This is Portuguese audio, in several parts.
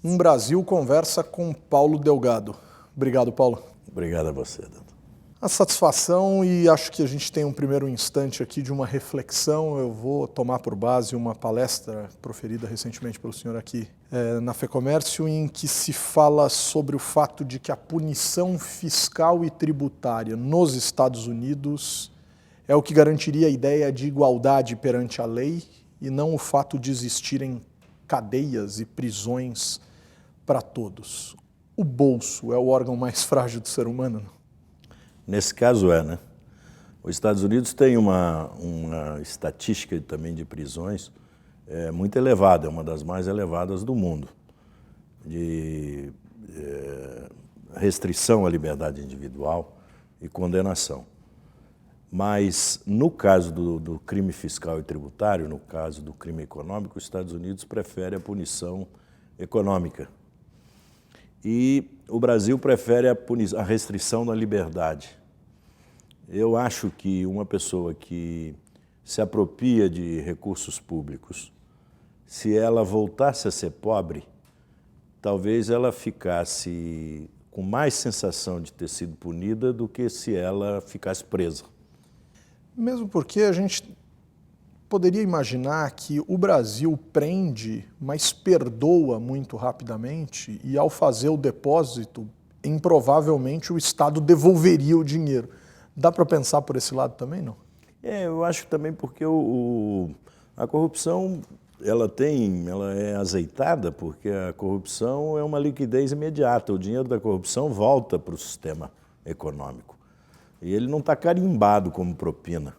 Um Brasil conversa com Paulo Delgado. Obrigado, Paulo. Obrigado a você, Dando. A satisfação, e acho que a gente tem um primeiro instante aqui de uma reflexão. Eu vou tomar por base uma palestra proferida recentemente pelo senhor aqui na FEComércio, em que se fala sobre o fato de que a punição fiscal e tributária nos Estados Unidos é o que garantiria a ideia de igualdade perante a lei e não o fato de existirem cadeias e prisões para todos. O bolso é o órgão mais frágil do ser humano, não? Nesse caso né? Os Estados Unidos tem uma estatística também de prisões muito elevada, é uma das mais elevadas do mundo, de restrição à liberdade individual e condenação. Mas no caso do crime fiscal e tributário, no caso do crime econômico, os Estados Unidos prefere a punição econômica. E o Brasil prefere a restrição da liberdade. Eu acho que uma pessoa que se apropria de recursos públicos, se ela voltasse a ser pobre, talvez ela ficasse com mais sensação de ter sido punida do que se ela ficasse presa. Mesmo porque a gente poderia imaginar que o Brasil prende, mas perdoa muito rapidamente, e ao fazer o depósito, improvavelmente o Estado devolveria o dinheiro. Dá para pensar por esse lado também, não? Eu acho também porque a corrupção ela é azeitada, porque a corrupção é uma liquidez imediata. O dinheiro da corrupção volta para o sistema econômico. E ele não está carimbado como propina.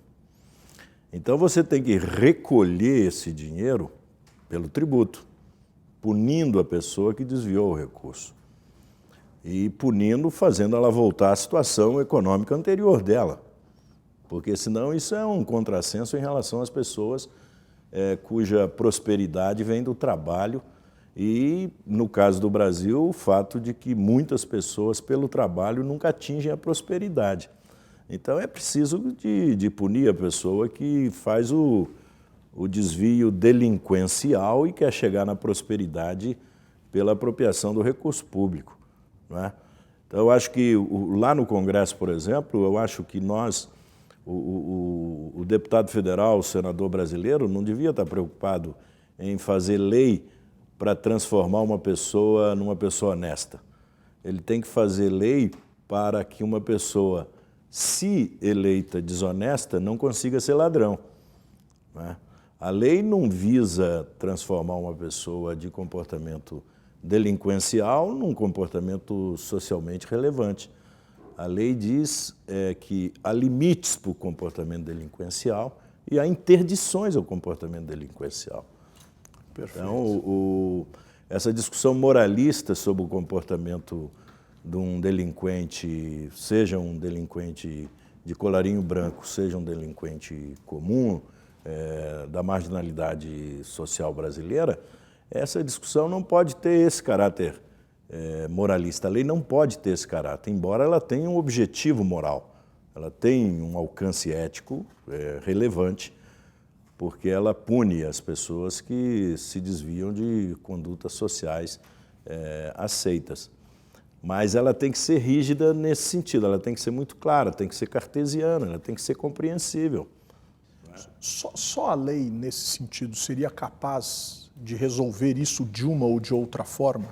Então você tem que recolher esse dinheiro pelo tributo, punindo a pessoa que desviou o recurso. E punindo, fazendo ela voltar à situação econômica anterior dela. Porque senão isso é um contrassenso em relação às pessoas cuja prosperidade vem do trabalho e, no caso do Brasil, o fato de que muitas pessoas, pelo trabalho, nunca atingem a prosperidade. Então é preciso de punir a pessoa que faz o desvio delinquencial e quer chegar na prosperidade pela apropriação do recurso público. Não é? Então eu acho que lá no Congresso, por exemplo, eu acho que nós, o deputado federal, o senador brasileiro, não devia estar preocupado em fazer lei para transformar uma pessoa numa pessoa honesta. Ele tem que fazer lei para que uma pessoa, se eleita desonesta, não consiga ser ladrão. Não é? A lei não visa transformar uma pessoa de comportamento delinquencial num comportamento socialmente relevante. A lei diz que há limites para o comportamento delinquencial e há interdições ao comportamento delinquencial. Perfeito. Então, essa discussão moralista sobre o comportamento de um delinquente, seja um delinquente de colarinho branco, seja um delinquente comum, da marginalidade social brasileira, essa discussão não pode ter esse caráter moralista. A lei não pode ter esse caráter, embora ela tenha um objetivo moral. Ela tem um alcance ético relevante, porque ela pune as pessoas que se desviam de condutas sociais aceitas. Mas ela tem que ser rígida nesse sentido, ela tem que ser muito clara, tem que ser cartesiana, ela tem que ser compreensível. Só a lei, nesse sentido, seria capaz de resolver isso de uma ou de outra forma?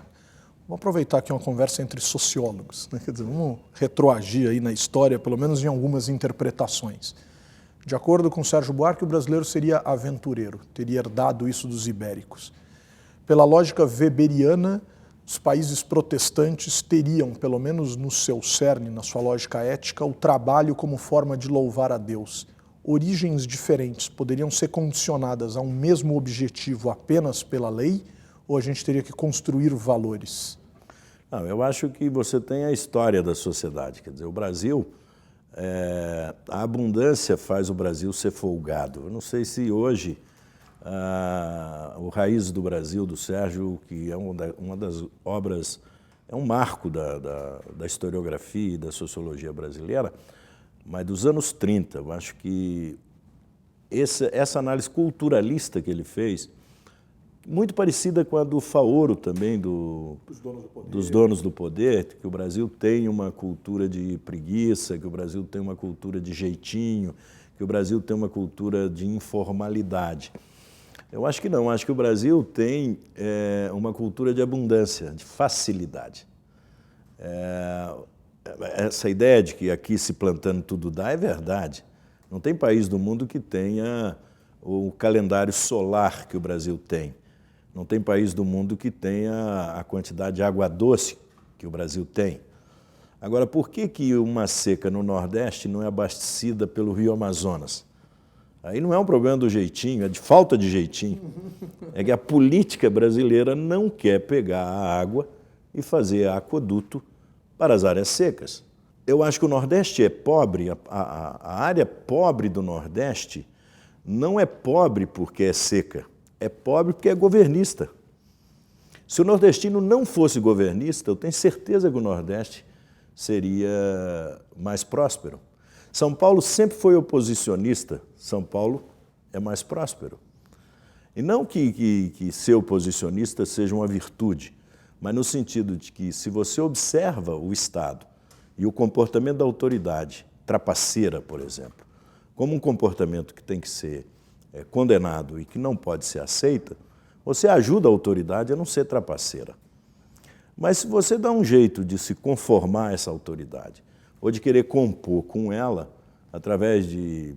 Vamos aproveitar aqui uma conversa entre sociólogos, né? Quer dizer, vamos retroagir aí na história, pelo menos em algumas interpretações. De acordo com Sérgio Buarque, o brasileiro seria aventureiro, teria herdado isso dos ibéricos. Pela lógica weberiana, os países protestantes teriam, pelo menos no seu cerne, na sua lógica ética, o trabalho como forma de louvar a Deus. Origens diferentes poderiam ser condicionadas a um mesmo objetivo apenas pela lei, ou a gente teria que construir valores? Não, eu acho que você tem a história da sociedade. Quer dizer, o Brasil, a abundância faz o Brasil ser folgado. Eu não sei se hoje o Raiz do Brasil, do Sérgio, que é uma das obras, é um marco da historiografia e da sociologia brasileira, mas dos anos 30, eu acho que essa análise culturalista que ele fez, muito parecida com a do Faoro também, dos donos do poder, que o Brasil tem uma cultura de preguiça, que o Brasil tem uma cultura de jeitinho, que o Brasil tem uma cultura de informalidade. Eu acho que não, acho que o Brasil tem uma cultura de abundância, de facilidade. Essa ideia de que aqui se plantando tudo dá é verdade. Não tem país do mundo que tenha o calendário solar que o Brasil tem. Não tem país do mundo que tenha a quantidade de água doce que o Brasil tem. Agora, por que uma seca no Nordeste não é abastecida pelo Rio Amazonas? Aí não é um problema do jeitinho, é de falta de jeitinho. É que a política brasileira não quer pegar a água e fazer aqueduto para as áreas secas. Eu acho que o Nordeste é pobre, a área pobre do Nordeste não é pobre porque é seca, é pobre porque é governista. Se o nordestino não fosse governista, eu tenho certeza que o Nordeste seria mais próspero. São Paulo sempre foi oposicionista, São Paulo é mais próspero. E não que ser oposicionista seja uma virtude, mas no sentido de que se você observa o Estado e o comportamento da autoridade trapaceira, por exemplo, como um comportamento que tem que ser condenado e que não pode ser aceita, você ajuda a autoridade a não ser trapaceira. Mas se você dá um jeito de se conformar a essa autoridade, ou de querer compor com ela, através de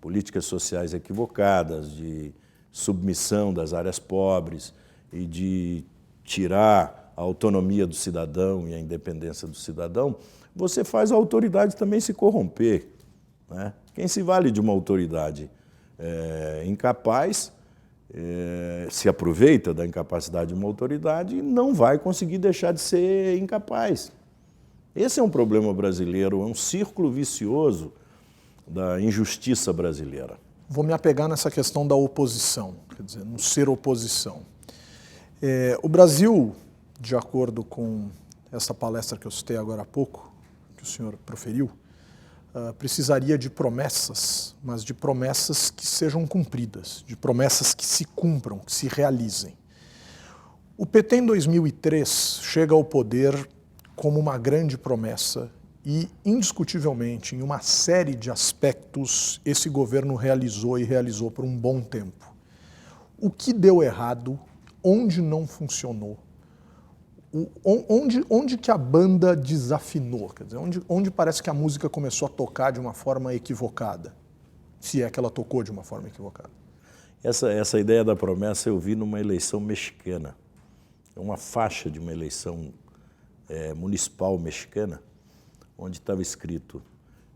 políticas sociais equivocadas, de submissão das áreas pobres e de tirar a autonomia do cidadão e a independência do cidadão, você faz a autoridade também se corromper, né? Quem se vale de uma autoridade incapaz, se aproveita da incapacidade de uma autoridade e não vai conseguir deixar de ser incapaz. Esse é um problema brasileiro, é um círculo vicioso da injustiça brasileira. Vou me apegar nessa questão da oposição, quer dizer, não ser oposição. O Brasil, de acordo com essa palestra que eu citei agora há pouco, que o senhor proferiu, precisaria de promessas, mas de promessas que sejam cumpridas, de promessas que se cumpram, que se realizem. O PT, em 2003, chega ao poder como uma grande promessa e, indiscutivelmente, em uma série de aspectos, esse governo realizou e realizou por um bom tempo. O que deu errado? Onde não funcionou? Onde que a banda desafinou? Quer dizer, onde parece que a música começou a tocar de uma forma equivocada? Se é que ela tocou de uma forma equivocada. Essa ideia da promessa eu vi numa eleição mexicana. Uma faixa de uma eleição municipal mexicana, onde estava escrito: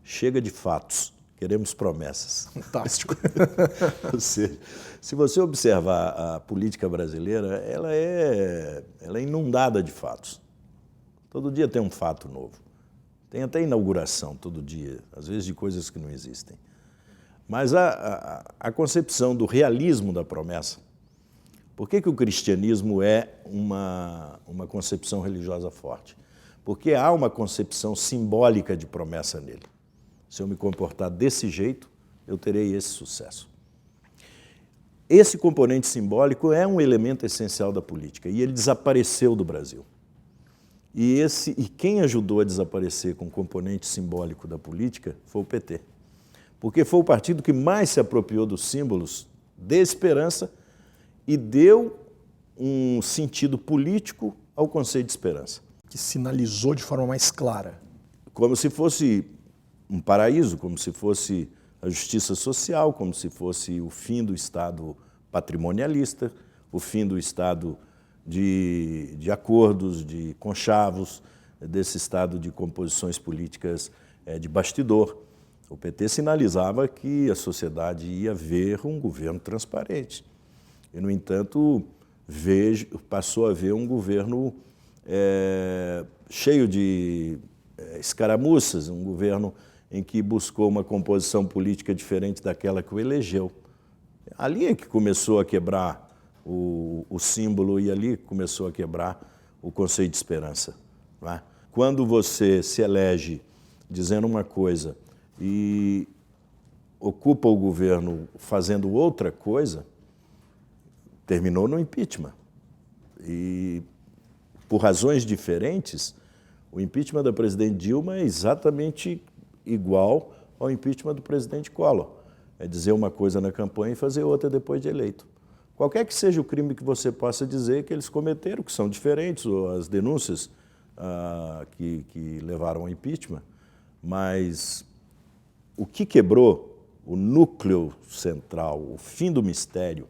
chega de fatos, queremos promessas. Fantástico. Ou seja, se você observar a política brasileira, ela é inundada de fatos. Todo dia tem um fato novo. Tem até inauguração todo dia, às vezes de coisas que não existem. Mas a concepção do realismo da promessa, por que o cristianismo é uma concepção religiosa forte? Porque há uma concepção simbólica de promessa nele. Se eu me comportar desse jeito, eu terei esse sucesso. Esse componente simbólico é um elemento essencial da política e ele desapareceu do Brasil. E quem ajudou a desaparecer com o componente simbólico da política foi o PT. Porque foi o partido que mais se apropriou dos símbolos de esperança e deu um sentido político ao conceito de esperança. Que sinalizou de forma mais clara. Como se fosse um paraíso, como se fosse a justiça social, como se fosse o fim do Estado patrimonialista, o fim do Estado de acordos, de conchavos, desse Estado de composições políticas de bastidor. O PT sinalizava que a sociedade ia ver um governo transparente. E, no entanto, passou a ver um governo cheio de escaramuças, um governo em que buscou uma composição política diferente daquela que o elegeu. Ali é que começou a quebrar o símbolo e ali começou a quebrar o conceito de esperança. Não é? Quando você se elege dizendo uma coisa e ocupa o governo fazendo outra coisa, terminou no impeachment. E, por razões diferentes, o impeachment da presidente Dilma é exatamente igual ao impeachment do presidente Collor. É dizer uma coisa na campanha e fazer outra depois de eleito. Qualquer que seja o crime que você possa dizer que eles cometeram, que são diferentes, ou as denúncias que levaram ao impeachment, mas o que quebrou o núcleo central, o fim do mistério,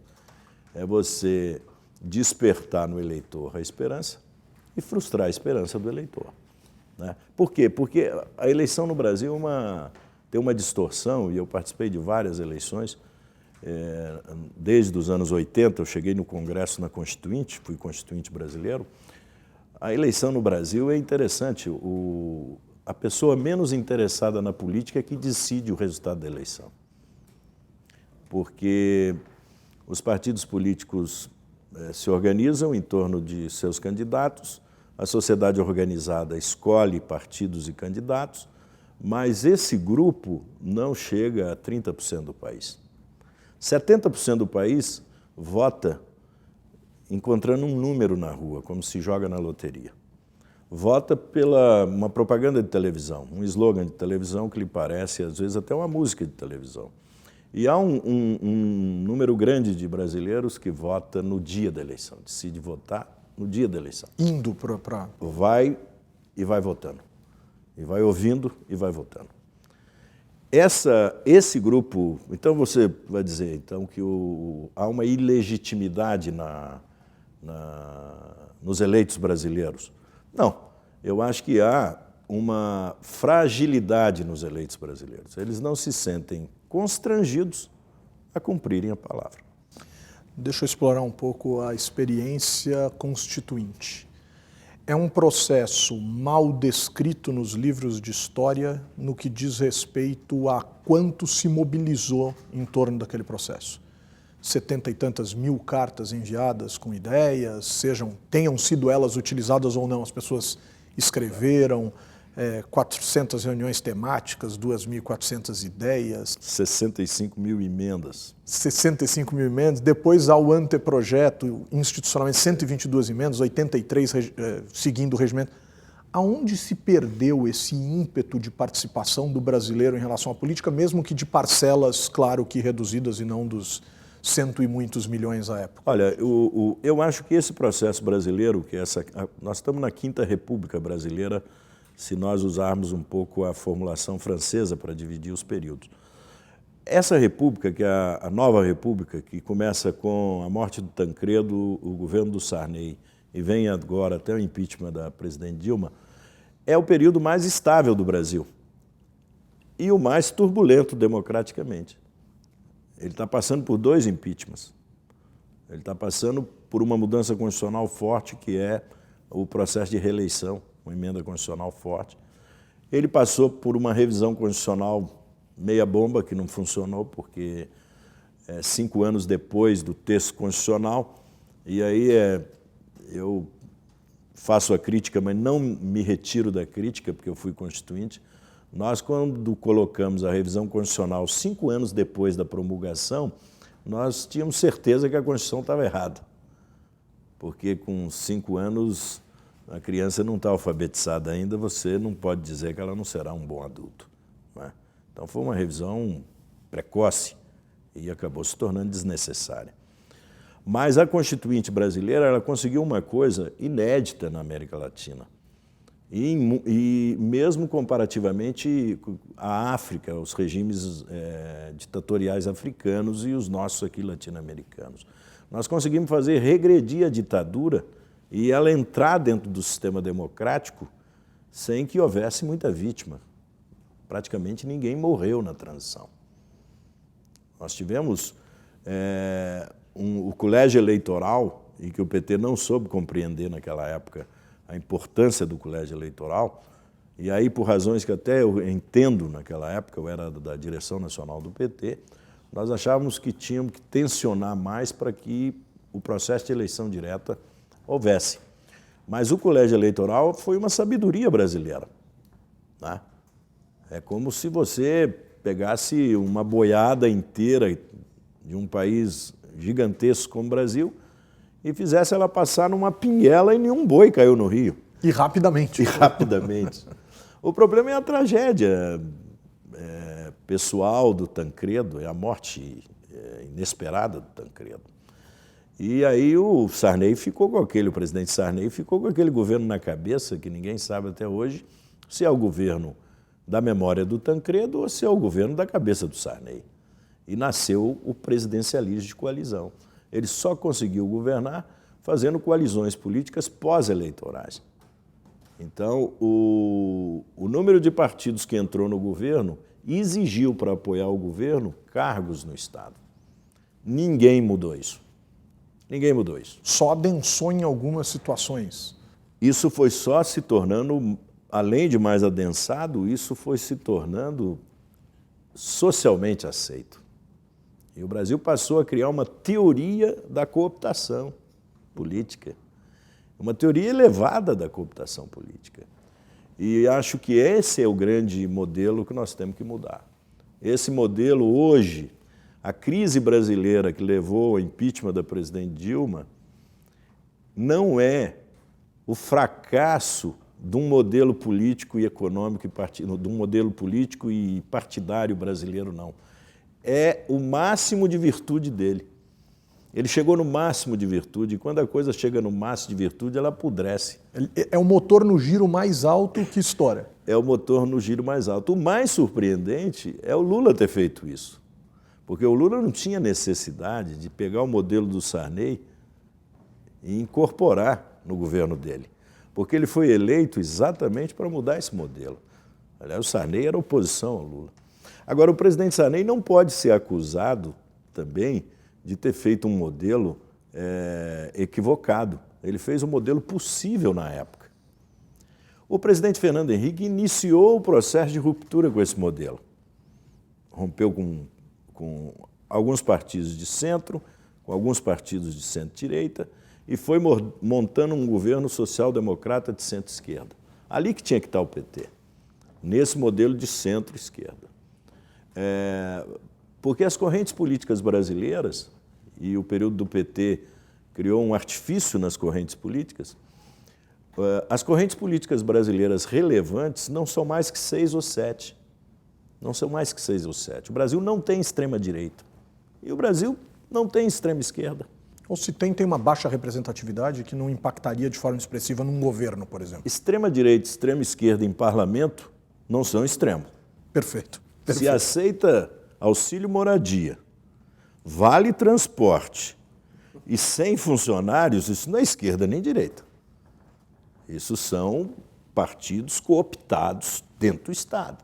é você despertar no eleitor a esperança e frustrar a esperança do eleitor. Né? Por quê? Porque a eleição no Brasil tem uma distorção, e eu participei de várias eleições, desde os anos 80, eu cheguei no Congresso na Constituinte, fui constituinte brasileiro. A eleição no Brasil é interessante, a pessoa menos interessada na política é que decide o resultado da eleição. Porque os partidos políticos se organizam em torno de seus candidatos, a sociedade organizada escolhe partidos e candidatos, mas esse grupo não chega a 30% do país. 70% do país vota encontrando um número na rua, como se joga na loteria. Vota pela uma propaganda de televisão, um slogan de televisão que lhe parece, às vezes, até uma música de televisão. E há um número grande de brasileiros que vota no dia da eleição, decide votar no dia da eleição. Indo para... Vai e vai votando. E vai ouvindo e vai votando. Esse grupo, então você vai dizer então, que há uma ilegitimidade nos eleitos brasileiros. Não, eu acho que há uma fragilidade nos eleitos brasileiros. Eles não se sentem constrangidos a cumprirem a palavra. Deixa eu explorar um pouco a experiência constituinte. É um processo mal descrito nos livros de história no que diz respeito a quanto se mobilizou em torno daquele processo. 70 e tantas mil cartas enviadas com ideias, tenham sido elas utilizadas ou não, as pessoas escreveram, 400 reuniões temáticas, 2.400 ideias. 65 mil emendas. 65 mil emendas, depois há o anteprojeto, institucionalmente 122 emendas, 83 seguindo o regimento. Aonde se perdeu esse ímpeto de participação do brasileiro em relação à política, mesmo que de parcelas, claro que reduzidas e não dos cento e muitos milhões à época? Olha, eu acho que esse processo brasileiro, nós estamos na Quinta República Brasileira, se nós usarmos um pouco a formulação francesa para dividir os períodos. Essa república, que é a nova república, que começa com a morte do Tancredo, o governo do Sarney, e vem agora até o impeachment da presidente Dilma, é o período mais estável do Brasil e o mais turbulento democraticamente. Ele está passando por 2 impeachments. Ele está passando por uma mudança constitucional forte, que é o processo de reeleição, uma emenda constitucional forte. Ele passou por uma revisão constitucional meia bomba, que não funcionou, porque 5 anos depois do texto constitucional, e aí eu faço a crítica, mas não me retiro da crítica, porque eu fui constituinte. Nós, quando colocamos a revisão constitucional 5 anos depois da promulgação, nós tínhamos certeza que a Constituição estava errada, porque com 5 anos a criança não está alfabetizada ainda, você não pode dizer que ela não será um bom adulto. Né? Então foi uma revisão precoce e acabou se tornando desnecessária. Mas a Constituinte brasileira, ela conseguiu uma coisa inédita na América Latina. E mesmo comparativamente à África, os regimes ditatoriais africanos e os nossos aqui latino-americanos. Nós conseguimos fazer regredir a ditadura e ela entrar dentro do sistema democrático sem que houvesse muita vítima. Praticamente ninguém morreu na transição. Nós tivemos o colégio eleitoral, e que o PT não soube compreender naquela época a importância do colégio eleitoral, e aí por razões que até eu entendo naquela época, eu era da direção nacional do PT, nós achávamos que tínhamos que tensionar mais para que o processo de eleição direta houvesse. Mas o colégio eleitoral foi uma sabedoria brasileira. Né? É como se você pegasse uma boiada inteira de um país gigantesco como o Brasil, e fizesse ela passar numa pinguela e nenhum boi caiu no rio. E rapidamente. E rapidamente. O problema é a tragédia pessoal do Tancredo, é a morte inesperada do Tancredo. E aí o presidente Sarney ficou com aquele governo na cabeça, que ninguém sabe até hoje se é o governo da memória do Tancredo ou se é o governo da cabeça do Sarney. E nasceu o presidencialismo de coalizão. Ele só conseguiu governar fazendo coalizões políticas pós-eleitorais. Então, o número de partidos que entrou no governo exigiu para apoiar o governo cargos no Estado. Ninguém mudou isso. Ninguém mudou isso. Só adensou em algumas situações. Isso foi só se tornando, além de mais adensado, isso foi se tornando socialmente aceito. E o Brasil passou a criar uma teoria da cooptação política, uma teoria elevada da cooptação política. E acho que esse é o grande modelo que nós temos que mudar. Esse modelo hoje, a crise brasileira que levou ao impeachment da presidente Dilma, não é o fracasso de um modelo político e econômico, de um modelo político e partidário brasileiro, não. É o máximo de virtude dele. Ele chegou no máximo de virtude, e quando a coisa chega no máximo de virtude, ela apodrece. É o motor no giro mais alto que estoura. É o motor no giro mais alto. O mais surpreendente é o Lula ter feito isso. Porque o Lula não tinha necessidade de pegar o modelo do Sarney e incorporar no governo dele. Porque ele foi eleito exatamente para mudar esse modelo. Aliás, o Sarney era oposição ao Lula. Agora, o presidente Sarney não pode ser acusado também de ter feito um modelo equivocado. Ele fez um modelo possível na época. O presidente Fernando Henrique iniciou o processo de ruptura com esse modelo. Rompeu com alguns partidos de centro, com alguns partidos de centro-direita, e foi montando um governo social-democrata de centro-esquerda. Ali que tinha que estar o PT, nesse modelo de centro-esquerda. Porque as correntes políticas brasileiras, e o período do PT criou um artifício nas correntes políticas, as correntes políticas brasileiras relevantes não são mais que 6 ou 7. Não são mais que 6 ou 7. O Brasil não tem extrema-direita. E o Brasil não tem extrema-esquerda. Ou se tem uma baixa representatividade que não impactaria de forma expressiva num governo, por exemplo. Extrema-direita e extrema-esquerda em parlamento não são extremos. Perfeito. Se aceita auxílio moradia, vale transporte e sem funcionários, isso não é esquerda nem direita. Isso são partidos cooptados dentro do Estado.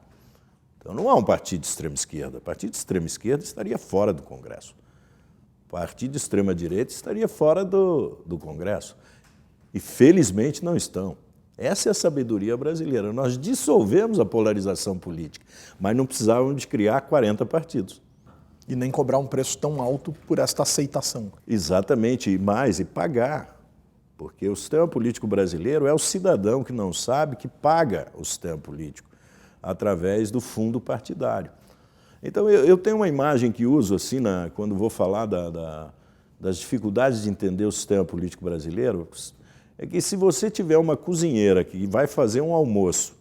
Então não há um partido de extrema-esquerda. O partido de extrema-esquerda estaria fora do Congresso. O partido de extrema-direita estaria fora do Congresso. E felizmente não estão. Essa é a sabedoria brasileira. Nós dissolvemos a polarização política, mas não precisávamos de criar 40 partidos. E nem cobrar um preço tão alto por esta aceitação. Exatamente, e pagar. Porque o sistema político brasileiro é o cidadão que não sabe que paga o sistema político através do fundo partidário. Então, eu tenho uma imagem que uso assim, quando vou falar das dificuldades de entender o sistema político brasileiro, é que se você tiver uma cozinheira que vai fazer um almoço,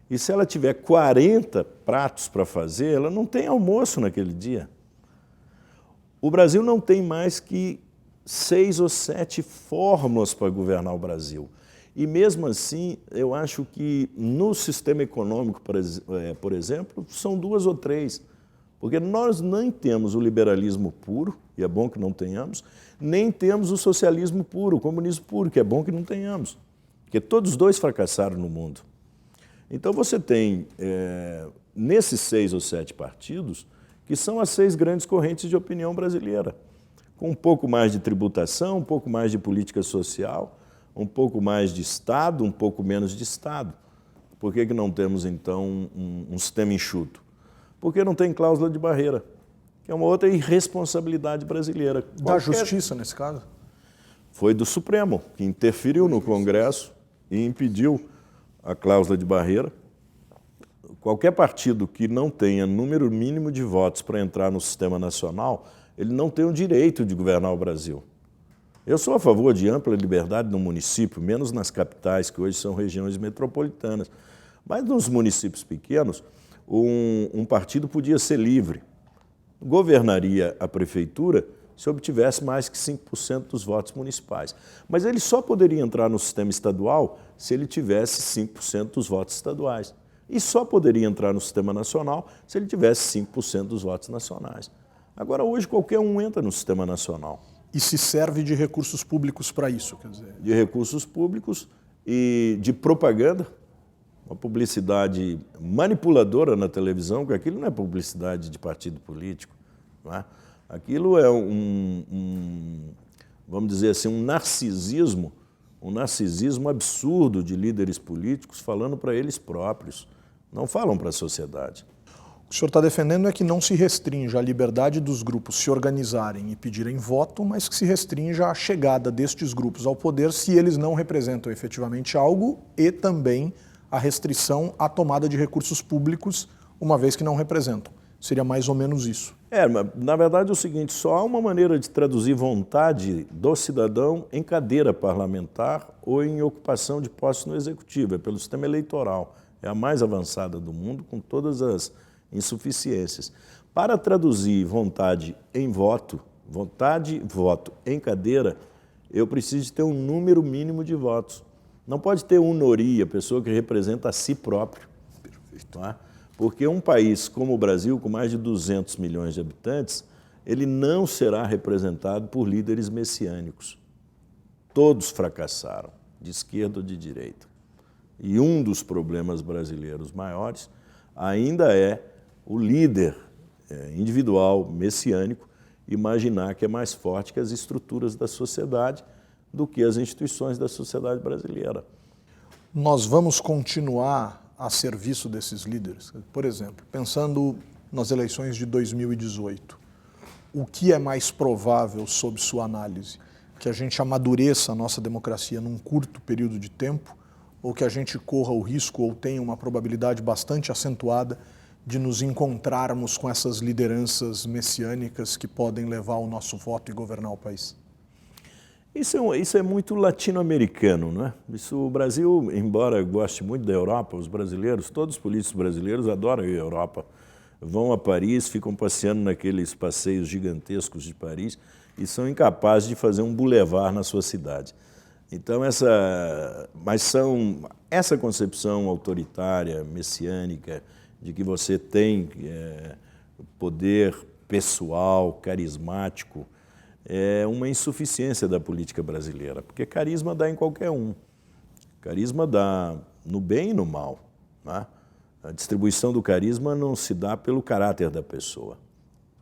e se ela tiver 40 pratos para fazer, ela não tem almoço naquele dia. O Brasil não tem mais que 6 ou 7 fórmulas para governar o Brasil. E mesmo assim, eu acho que no sistema econômico, por exemplo, são 2 ou 3. Porque nós nem temos o liberalismo puro, e é bom que não tenhamos, nem temos o socialismo puro, o comunismo puro, que é bom que não tenhamos. Porque todos os dois fracassaram no mundo. Então você tem, nesses 6 ou 7 partidos, que são as 6 grandes correntes de opinião brasileira, com um pouco mais de tributação, um pouco mais de política social, um pouco mais de Estado, um pouco menos de Estado. Por que não temos, então, um sistema enxuto? Porque não tem cláusula de barreira, que é uma outra irresponsabilidade brasileira. Da Justiça, nesse caso? Foi do Supremo, que interferiu no Congresso e impediu a cláusula de barreira. Qualquer partido que não tenha número mínimo de votos para entrar no sistema nacional, ele não tem o direito de governar o Brasil. Eu sou a favor de ampla liberdade no município, menos nas capitais, que hoje são regiões metropolitanas. Mas nos municípios pequenos, um partido podia ser livre. Governaria a prefeitura se obtivesse mais que 5% dos votos municipais. Mas ele só poderia entrar no sistema estadual se ele tivesse 5% dos votos estaduais. E só poderia entrar no sistema nacional se ele tivesse 5% dos votos nacionais. Agora, hoje, qualquer um entra no sistema nacional. E se serve de recursos públicos para isso, quer dizer? De recursos públicos e de propaganda, uma publicidade manipuladora na televisão, porque aquilo não é publicidade de partido político, não é? Aquilo é vamos dizer assim, um narcisismo absurdo de líderes políticos falando para eles próprios, não falam para a sociedade. O que o senhor está defendendo é que não se restrinja a liberdade dos grupos se organizarem e pedirem voto, mas que se restrinja a chegada destes grupos ao poder se eles não representam efetivamente algo e também a restrição à tomada de recursos públicos, uma vez que não representam. Seria mais ou menos isso. Na verdade é o seguinte, só há uma maneira de traduzir vontade do cidadão em cadeira parlamentar ou em ocupação de posse no executivo, é pelo sistema eleitoral. É a mais avançada do mundo, com todas as insuficiências. Para traduzir vontade em voto, voto em cadeira, eu preciso de ter um número mínimo de votos. Não pode ter a pessoa que representa a si próprio. Perfeito. Não é? Porque um país como o Brasil, com mais de 200 milhões de habitantes, ele não será representado por líderes messiânicos. Todos fracassaram, de esquerda ou de direita. E um dos problemas brasileiros maiores ainda é o líder individual messiânico imaginar que é mais forte que as estruturas da sociedade do que as instituições da sociedade brasileira. Nós vamos continuar a serviço desses líderes? Por exemplo, pensando nas eleições de 2018, o que é mais provável, sob sua análise? Que a gente amadureça a nossa democracia num curto período de tempo ou que a gente corra o risco ou tenha uma probabilidade bastante acentuada de nos encontrarmos com essas lideranças messiânicas que podem levar o nosso voto e governar o país? Isso é muito latino-americano, não é? O Brasil, embora goste muito da Europa, os brasileiros, todos os políticos brasileiros adoram ir à Europa. Vão a Paris, ficam passeando naqueles passeios gigantescos de Paris e são incapazes de fazer um boulevard na sua cidade. Então, essa concepção autoritária, messiânica, de que você tem poder pessoal, carismático, é uma insuficiência da política brasileira, porque carisma dá em qualquer um. Carisma dá no bem e no mal, né? A distribuição do carisma não se dá pelo caráter da pessoa.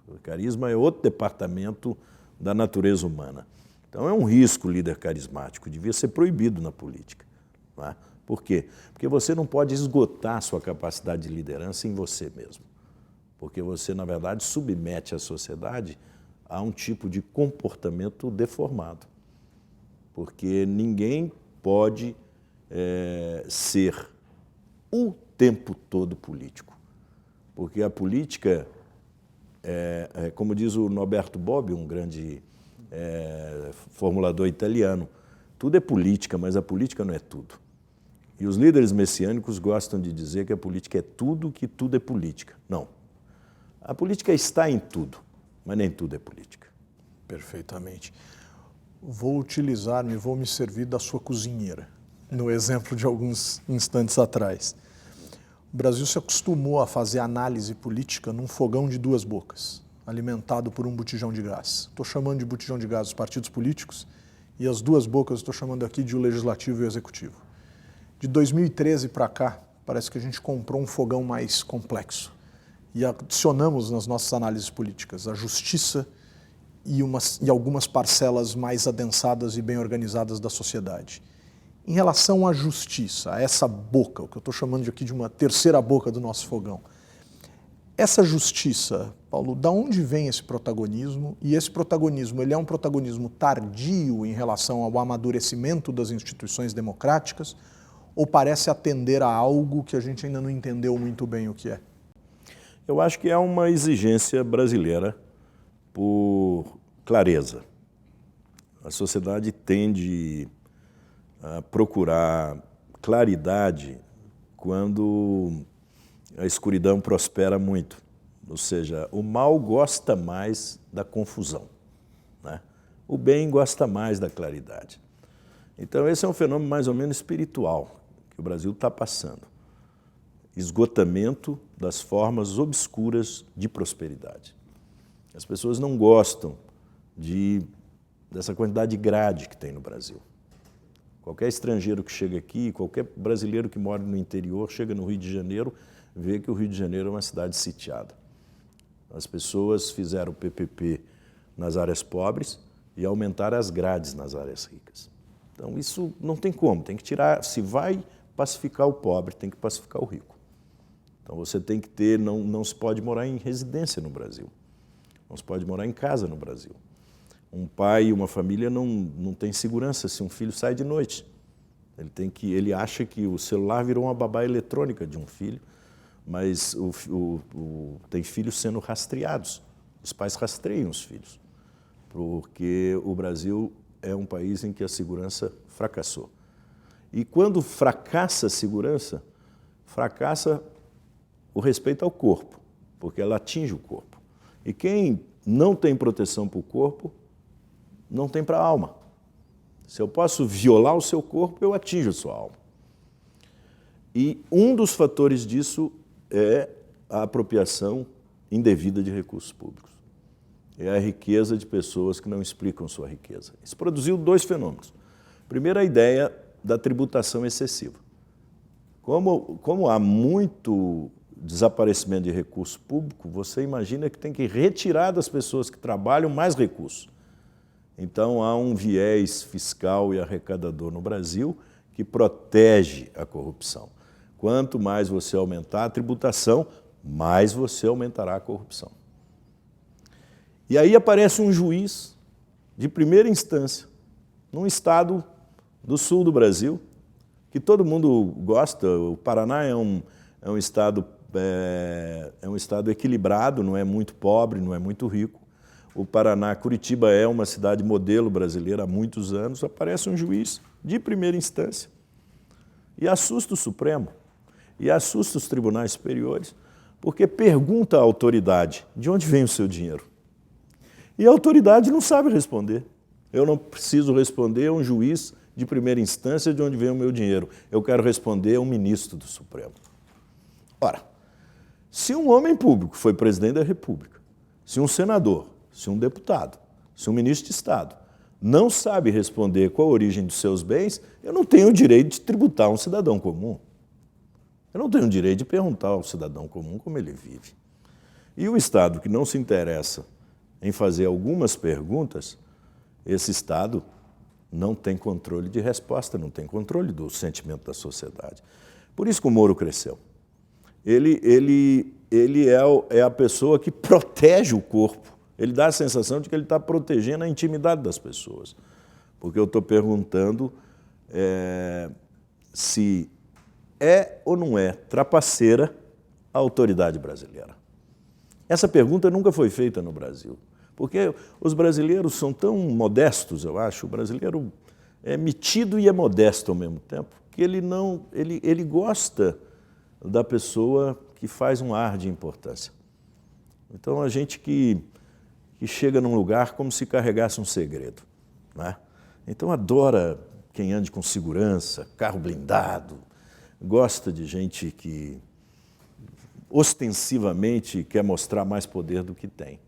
O carisma é outro departamento da natureza humana. Então é um risco o líder carismático, devia ser proibido na política, né? Por quê? Porque você não pode esgotar sua capacidade de liderança em você mesmo. Porque você, na verdade, submete a sociedade a um tipo de comportamento deformado. Porque ninguém pode ser o tempo todo político. Porque a política, como diz o Norberto Bobbio, um grande formulador italiano, tudo é política, mas a política não é tudo. E os líderes messiânicos gostam de dizer que a política é tudo, que tudo é política. Não. A política está em tudo, mas nem tudo é política. Perfeitamente. Vou me servir da sua cozinheira, no exemplo de alguns instantes atrás. O Brasil se acostumou a fazer análise política num fogão de duas bocas, alimentado por um botijão de gás. Estou chamando de botijão de gás os partidos políticos e as duas bocas estou chamando aqui de o legislativo e o executivo. De 2013 para cá, parece que a gente comprou um fogão mais complexo e adicionamos nas nossas análises políticas a justiça e algumas parcelas mais adensadas e bem organizadas da sociedade. Em relação à justiça, a essa boca, o que eu estou chamando aqui de uma terceira boca do nosso fogão, essa justiça, Paulo, da onde vem esse protagonismo? E esse protagonismo, ele é um protagonismo tardio em relação ao amadurecimento das instituições democráticas ou parece atender a algo que a gente ainda não entendeu muito bem o que é? Eu acho que é uma exigência brasileira por clareza. A sociedade tende a procurar claridade quando a escuridão prospera muito. Ou seja, o mal gosta mais da confusão, né? O bem gosta mais da claridade. Então, esse é um fenômeno mais ou menos espiritual que o Brasil está passando. Esgotamento das formas obscuras de prosperidade. As pessoas não gostam dessa quantidade de grade que tem no Brasil. Qualquer estrangeiro que chega aqui, qualquer brasileiro que mora no interior, chega no Rio de Janeiro, vê que o Rio de Janeiro é uma cidade sitiada. As pessoas fizeram o PPP nas áreas pobres e aumentaram as grades nas áreas ricas. Então, isso não tem como, tem que tirar. Se vai pacificar o pobre, tem que pacificar o rico. Então, você tem que ter, não se pode morar em residência no Brasil, não se pode morar em casa no Brasil. Um pai e uma família não tem segurança se um filho sai de noite. Ele acha que o celular virou uma babá eletrônica de um filho, mas tem filhos sendo rastreados. Os pais rastreiam os filhos, porque o Brasil é um país em que a segurança fracassou. E quando fracassa a segurança, fracassa o respeito ao corpo, porque ela atinge o corpo. E quem não tem proteção para o corpo, não tem para a alma. Se eu posso violar o seu corpo, eu atinjo a sua alma. E um dos fatores disso é a apropriação indevida de recursos públicos. É a riqueza de pessoas que não explicam sua riqueza. Isso produziu dois fenômenos. Primeiro, a ideia da tributação excessiva. Como há muito desaparecimento de recurso público, você imagina que tem que retirar das pessoas que trabalham mais recursos. Então, há um viés fiscal e arrecadador no Brasil que protege a corrupção. Quanto mais você aumentar a tributação, mais você aumentará a corrupção. E aí aparece um juiz de primeira instância, num estado do sul do Brasil, que todo mundo gosta. O Paraná é um estado equilibrado, não é muito pobre, não é muito rico. O Paraná, Curitiba é uma cidade modelo brasileira há muitos anos. Aparece um juiz de primeira instância e assusta o Supremo e assusta os tribunais superiores, porque pergunta à autoridade de onde vem o seu dinheiro. E a autoridade não sabe responder. Eu não preciso responder a um juiz de primeira instância de onde vem o meu dinheiro. Eu quero responder a um ministro do Supremo. Ora, se um homem público foi presidente da República, se um senador, se um deputado, se um ministro de Estado não sabe responder qual a origem dos seus bens, eu não tenho o direito de tributar um cidadão comum. Eu não tenho o direito de perguntar ao cidadão comum como ele vive. E o Estado que não se interessa em fazer algumas perguntas, esse Estado não tem controle de resposta, não tem controle do sentimento da sociedade. Por isso que o Moro cresceu. Ele é a pessoa que protege o corpo. Ele dá a sensação de que ele está protegendo a intimidade das pessoas. Porque eu estou perguntando se é ou não é trapaceira a autoridade brasileira. Essa pergunta nunca foi feita no Brasil, porque os brasileiros são tão modestos, eu acho. O brasileiro é metido e é modesto ao mesmo tempo, que ele gosta da pessoa que faz um ar de importância. Então, a gente que chega num lugar como se carregasse um segredo, né? Então, adora quem ande com segurança, carro blindado, gosta de gente que ostensivamente quer mostrar mais poder do que tem.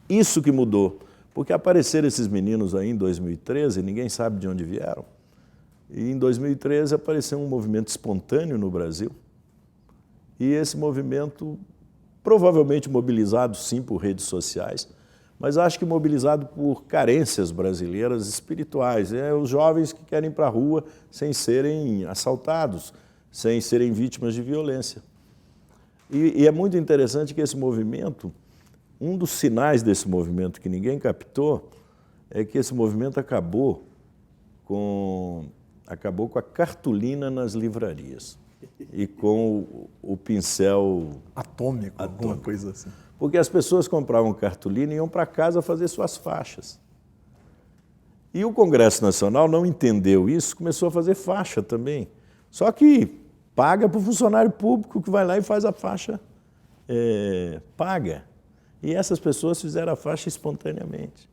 Isso que mudou, porque apareceram esses meninos aí em 2013, ninguém sabe de onde vieram, e em 2013 apareceu um movimento espontâneo no Brasil, e esse movimento, provavelmente mobilizado sim por redes sociais, mas acho que mobilizado por carências brasileiras espirituais. Os jovens que querem ir para a rua sem serem assaltados, sem serem vítimas de violência. E é muito interessante que esse movimento, um dos sinais desse movimento que ninguém captou, é que esse movimento acabou com a cartolina nas livrarias e com o pincel atômico, alguma coisa assim. Porque as pessoas compravam cartolina e iam para casa fazer suas faixas. E o Congresso Nacional não entendeu isso, começou a fazer faixa também. Só que paga para o funcionário público que vai lá e faz a faixa paga. E essas pessoas fizeram a faixa espontaneamente.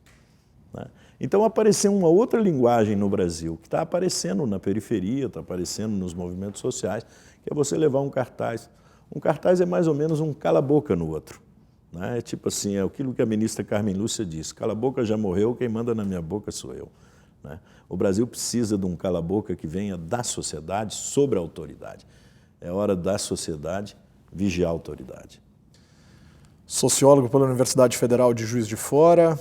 Né? Então apareceu uma outra linguagem no Brasil, que está aparecendo na periferia, está aparecendo nos movimentos sociais, que é você levar um cartaz. Um cartaz é mais ou menos um cala-boca no outro. Né? É tipo assim, é aquilo que a ministra Carmen Lúcia disse, cala-boca já morreu, quem manda na minha boca sou eu. Né? O Brasil precisa de um cala-boca que venha da sociedade sobre a autoridade. É hora da sociedade vigiar a autoridade. Sociólogo pela Universidade Federal de Juiz de Fora,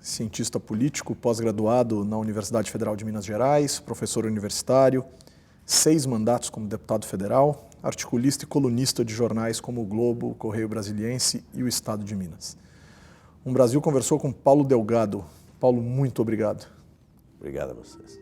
cientista político, pós-graduado na Universidade Federal de Minas Gerais, professor universitário, 6 mandatos como deputado federal, articulista e colunista de jornais como o Globo, o Correio Brasiliense e o Estado de Minas. Um Brasil conversou com Paulo Delgado. Paulo, muito obrigado. Obrigado a vocês.